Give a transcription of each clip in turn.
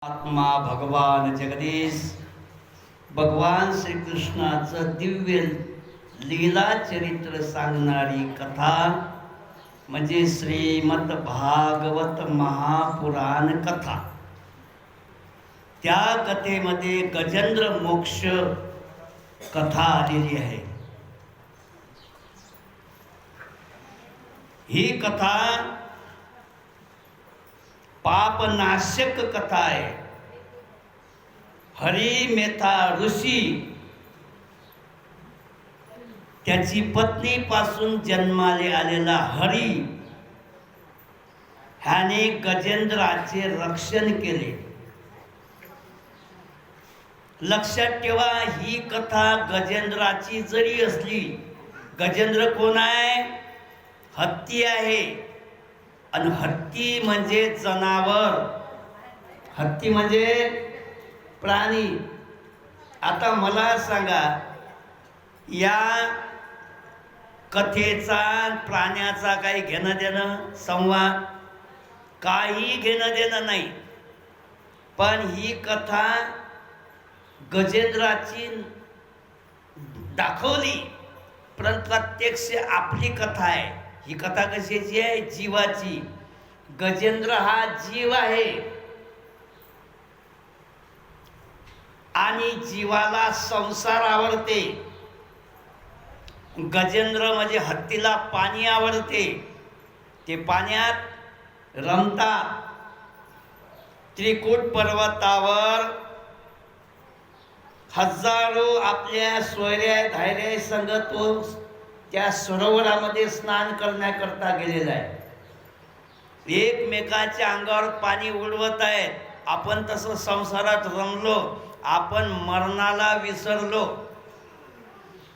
आत्मा भगवान जगदीश भगवान श्रीकृष्णाचं दिव्य लीला चरित्र सांगणारी कथा म्हणजे श्रीमद भागवत महापुराण कथा। त्या कथेमध्ये गजेंद्र मोक्ष कथा आलेली आहे। ही कथा पापनाशक कथा आहे। हरी मेथा ऋषी त्याची पत्नीपासून जन्माले आलेला हरी ह्याने गजेंद्राचे रक्षण केले। लक्षात ठेवा, ही कथा गजेंद्राची जरी असली, गजेंद्र कोण आहे? हत्ती आहे। आणि हत्ती म्हणजे जनावर, हत्ती म्हणजे प्राणी। आता मला सांगा, या कथेचा प्राण्याचा काही घेणं देणं, संवाद काही घेणं देणं नाही। पण ही कथा गजेंद्राची दाखवली, परंतु प्रत्यक्ष आपली कथा आहे। ही कथा कशाची आहे? जीवाची। गजेंद्र हा जीव आहे आणि जीवाला संसार आवडते। गजेंद्र म्हणजे हत्तीला पाणी आवडते, ते पाण्यात रमतात। त्रिकूट पर्वतावर हजारो आपल्या सोयऱ्या धायऱ्या संग तो त्या सरोवरामध्ये स्नान करण्याकरता गेलेला आहे। एकमेकाच्या अंगावर पाणी उडवत आहेत। आपण तसं संसारात रमलो, आपण मरणाला विसरलो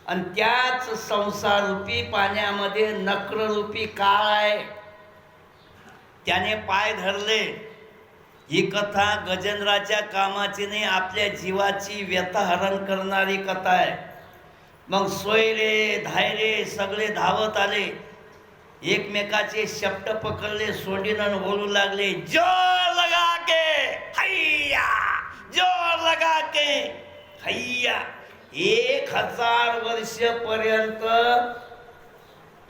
आणि त्याच संसाररूपी पाण्यामध्ये नक्ररूपी काळ आहे, त्याने पाय धरले। ही कथा गजेंद्राच्या कामाची नाही, आपल्या जीवाची व्यथा हरण करणारी कथा आहे। मग सोयरे धायरे सगळे धावत आले, एकमेकाचे शब्द पकडले, सोंडीनं बोलू लागले, जोर लगा के हैया, जोर लगा के हैया। 1000 वर्षपर्यंत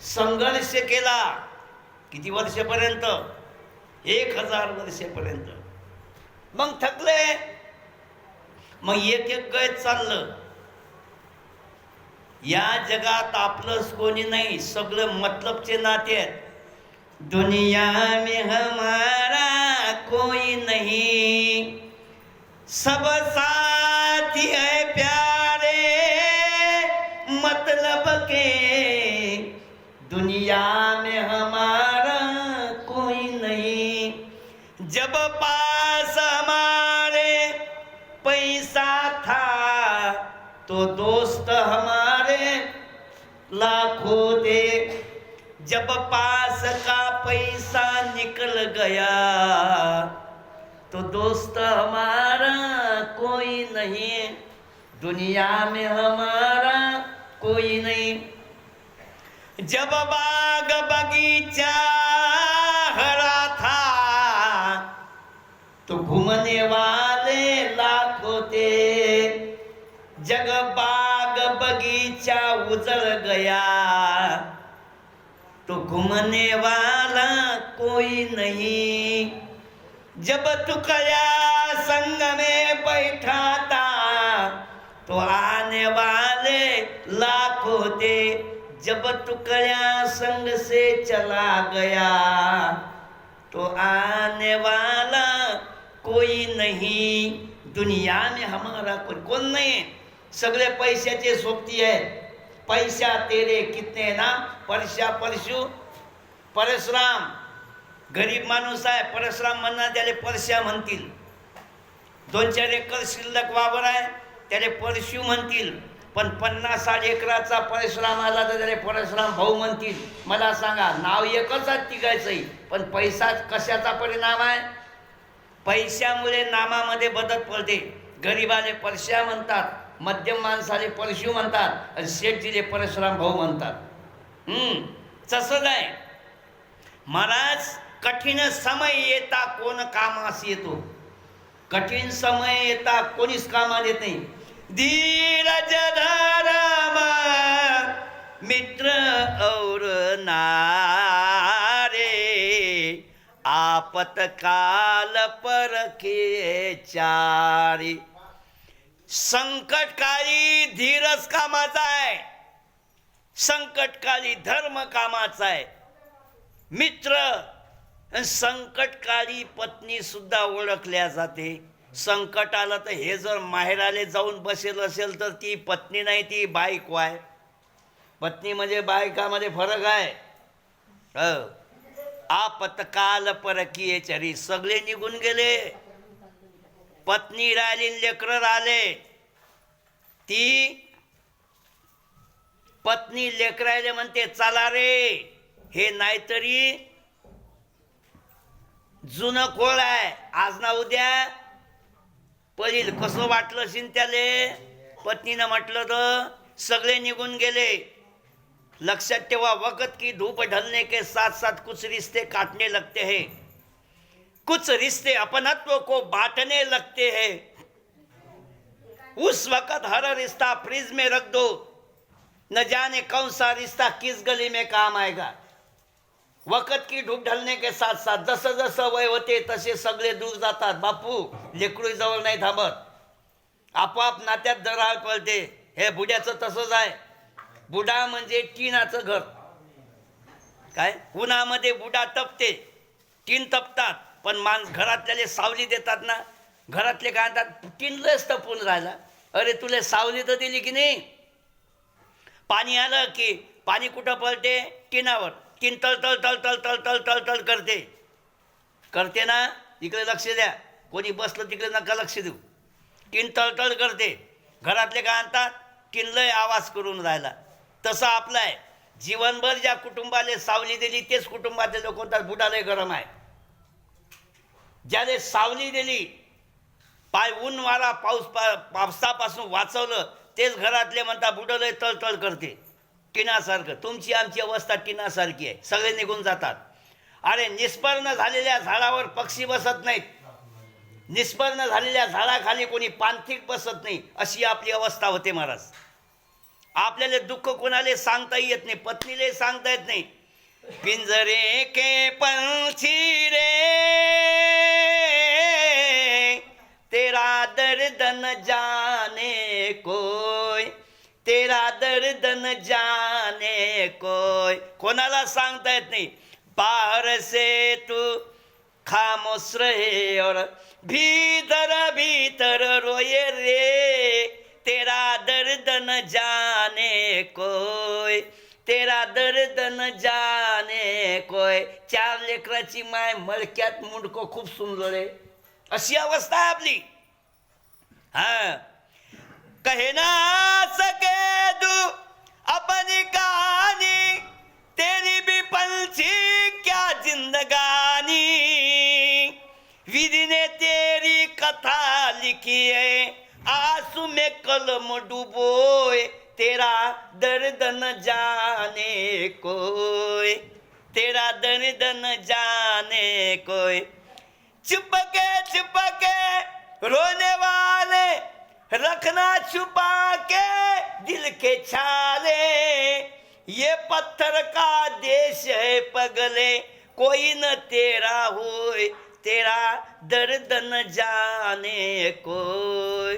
संघर्ष केला। किती वर्षपर्यंत? 1000 वर्षपर्यंत। मग थकले, मग एक एक गैत चाललं। या जगात आपलंच कोणी नाही, सगळं मतलबचे नाते आहेत। दुनिया में हमारा कोई नहीं, सब साथी है प्यारे मतलब के। दुनिया में हमारा कोई नहीं, जब पास हमारे पैसा था तो दोस्त हमारे लाखों थे। जब पास का पैसा निकल गया तो दोस्त हमारा कोई नहीं, दुनिया में हमारा कोई नहीं। जब बाग बगीचा हरा था तो घूमने वाले लाखों थे। जग बाग बगीचा उजड़ गया तो घूमने वाला कोई नहीं। जब तुकया संग में बैठा था तो आने वाले लाखों थे। जब तुकया संग से चला गया तो आने वाला कोई नहीं, दुनिया में हमारा कोई नहीं। सगळे पैशाचे सोबती आहेत। पैसा तेरे कितने ना, परशा परशु परशुराम। गरीब माणूस आहे, परशुराम म्हणणार त्याले परशा म्हणतील। 2-4 एकर शिल्लक वावर आहे, त्याले परशु म्हणतील। पण 50-60 एकराचा परशुराम आला तर त्याले परशुराम भाऊ म्हणतील। मला सांगा, नाव एकच आहे तिघायचंही, पण पैसा कशाचा परिणाम आहे? पैशामुळे नामामध्ये बदल पडते। गरीबाले परशा म्हणतात, मध्यम माणसाले परशु म्हणतात आणि शेठजीले परशुराम भाऊ म्हणतात। तसंच आहे महाराज। कठीण समय येता कोण कामास येतो, कठीण समय येता कोणीच कामाला येत नाही. धीरज धर्म मित्र और नारे, आपतकाल परखे चारी. संकटकाळी धीरज कामाचा आहे, संकटकाळी धर्म कामाचा आहे. मित्र आणि संकटकाळी पत्नी सुद्धा ओळखल्या जाते. संकट आलं तर हे जर माहेराले जाऊन बसेल असेल तर ती पत्नी नाही, ती बायको आहे. पत्नी म्हणजे बायकामध्ये फरक आहे. आपतकाल परकीये चरी, सगळे निघून गेले. पत्नी राहिली, लेकरं राहिले. ती पत्नी लेकरायले म्हणते चला रे, हे नाहीतरी जुनं खोळ आहे, आज ना उद्या पळील. कसं वाटलं असेल त्याले. पत्नीनं म्हटलं तर सगळे निघून गेले. लक्षात ठेवा, वक्त की धूप ढलने के साथ साथ कुछ रिश्ते काटने लगते हैं, कुछ रिश्ते अपनत्व को बांटने लगते हैं. उस वक्त हर रिश्ता फ्रिज में रख दो, न जाने कौन सा रिश्ता किस गली में काम आएगा. वक्त की धूप ढलने के साथ साथ जसं जसं वय होते तसे सगळे दूर जातात. बापू लेकरू जवळ नाही थांबत, आपोआप नात्यात दरार पडते. हे बुड्याचं तसंच आहे. बुडा म्हणजे टिनाचं घर. काय उन्हामध्ये बुडा तपते, टीन तपतात, पण घरातल्याले सावली देतात ना. घरातले काय म्हणतात, टीनलेच तपून राहिला. अरे तुला सावली तर दिली की नाही. पाणी आलं की पाणी कुठं पडते, टिनावर. टीन तळ तळ तळ तळ तळ तळ तळ तळ करते, करते ना. इकडे लक्ष द्या, कोणी बसलं तिकडे नका लक्ष देऊ. टीन तळतळ करते. घरातले काय म्हणतात, टीन लय आवाज करून राहिला. तसं आपलं आहे. जीवनभर ज्या कुटुंबाला सावली दिली तेच कुटुंबातले लोक म्हणतात बुडा लय गरम आहे. ज्याने सावली दिली, ऊन वारा पावसापासून वाचवलं, तेच घरातले म्हणतात बुडं लय तळतळ करते. टिनासारखं तुमची आमची अवस्था टिनासारखी आहे. सगळे निघून जातात. अरे निष्पर्ण झालेल्या झाडावर पक्षी बसत नाहीत, निष्पर्ण झालेल्या झाडाखाली कोणी पांथिक बसत नाही. अशी आपली अवस्था होते महाराज. आपल्याला दुःख कोणाला सांगता येत नाही, पत्नीला सांगता येत नाही. पिंजरे के पंछी रे, तेरा दर्द न जाने कोई, तेरा दर्द न जाने कोई. कोणाला सांगता येत नाही. बाहर से तू खामोश रहे और भीतर भीतर रोए रे, तेरा दर्द न जाने कोई, तेरा दर्द न जाने कोई. 4 लेकराची माय मळक्यात मुंडको खूप सुंदर आहे. अशी अवस्था आहे आपली. हा, कहे ना सके तू अपनी कहानी, तेरी भी पंछी क्या जिंदगानी. विधि ने तेरी कथा लिखी है, आंसू में कलम डूबोए, तेरा दर्द न जाने कोई, तेरा दर्द न जाने कोई. चुपके रोने वाले रखना छुपा के दिल के छाले, ये पत्थर का देश है पगले, कोई न तेरा होए, तेरा दर्द न जाने कोई,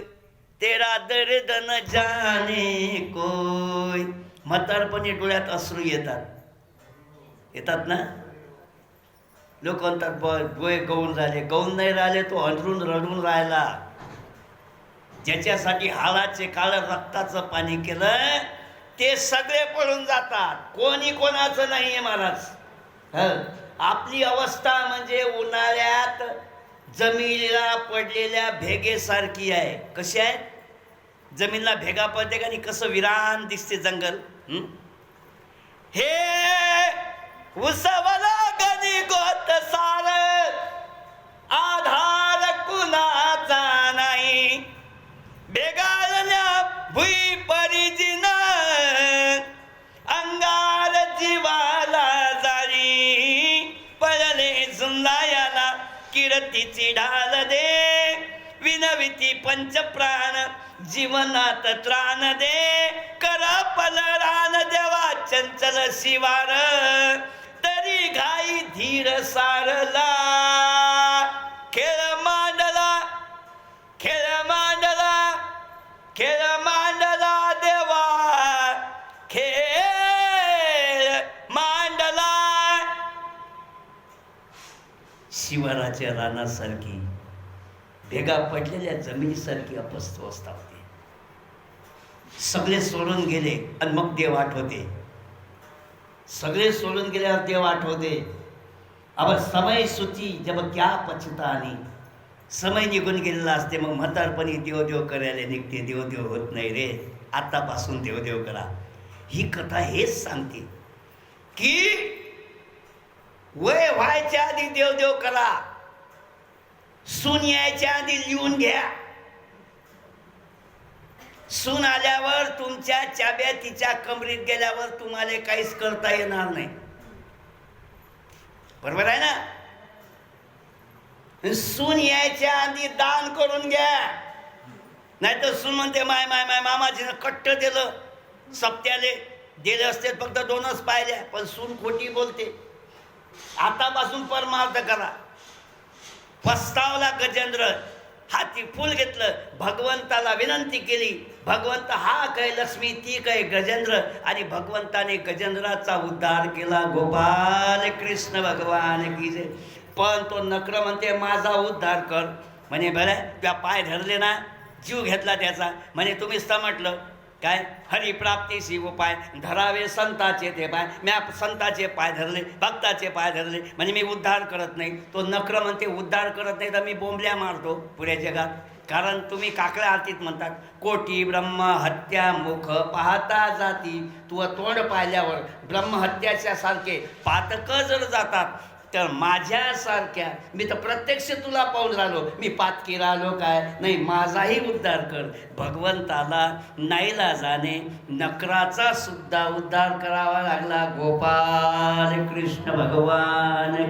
तेरा दर्द न जाने कोई. म्हातारपणी डोळ्यात अश्रू येतात ना. लोक म्हणतात डोळे गळून राहिले. गळून नाही राहिले, तो अंधरून रडून राहिला. ज्याच्यासाठी हालाचे काळं रक्ताचं पाणी केलं ते सगळे पळून जातात. कोणी कोणाचं नाही आहे महाराज. आपली अवस्था म्हणजे उन्हाळ्यात जमिनीला पडलेल्या भेगेसारखी आहे. कशी आहे, जमिनीला भेगा पडते का नाही, कसं विरान दिसते जंगल. हे उसवला गणी गोत सार, आधार कुणाचा नाही. बेगाळल्या भुई परिजिन, अंगार जीवाला जाळी. पळले सुंदायाला कीर्तीची ढाल दे, चढविती पंचप्राण, जीवनात त्राण दे कर पलरान देवा चंचल शिवार, तरी घाई धीर सारला, खेळ मांडला खेळ मांडला खेळ मांडला देवा, खेळ मांडला. शिवाराच्या रानासारखी भेगा पडलेल्या जमिनीसारखी अपस्वस्था होती. सगळे सोडून गेले आणि मग देव आठवते. सगळे सोडून गेल्यावर देव आठवते. अब समय सुची जब क्या पछतानी, समय निघून गेलेला असते. मग म्हातारपणी देवदेव करायला निघते. देवदेव होत नाही रे, आतापासून देवदेव करा. ही कथा हेच सांगते की वय व्हायच्या आधी देवदेव करा, सून यायच्या आधी लिहून घ्या. सून आल्यावर तुमच्या चाब्या तिच्या कमरीत गेल्यावर तुम्हाला काहीच करता येणार नाही. बरोबर आहे ना? सून यायच्या आधी दान करून घ्या. नाही तर सून म्हणते माय माय माय मामाजीनं कट्ट दिलं, सप्त्याले दिले असते फक्त 2च पाहिल्या, पण सून खोटी बोलते. आतापासून परमार्थ करा. पस्तावला गजेंद्र, हाती फूल घेतलं, भगवंताला विनंती केली. भगवंत हा काय लक्ष्मी, ती काय गजेंद्र, आणि भगवंताने गजेंद्राचा उद्धार केला. गोपाल कृष्ण भगवान की जय. पण तो नक्र म्हणते माझा उद्धार कर. म्हणे बरं तुझ्या पाय धरले ना, जीव घेतला त्याचा. म्हणे तुम्हीच तर म्हटलं काय हरिप्राप्तीशी उपाय धरावे संताचे ते पाय. म्या संताचे पाय धरले, भक्ताचे पाय धरले, म्हणजे मी उद्धार करत नाही. तो नक्र म्हणते उद्धार करत नाही तर मी बोंबल्या मारतो पुऱ्या जगात. कारण तुम्ही काकड्या आरतीत म्हणतात कोटी ब्रह्म हत्या मुख पाहता जाती. तू तोंड पाहिल्यावर ब्रह्महत्याच्या सारखे पातक जर जातात, तर माझ्यासारख्या मी तर प्रत्यक्ष तुला पाहून राहिलो, मी पातकी राहिलो काय नाही. माझाही उद्धार कर. भगवंताला नाईलाजाने नकराचा सुद्धा उद्धार करावा लागला. गोपाल कृष्ण भगवान.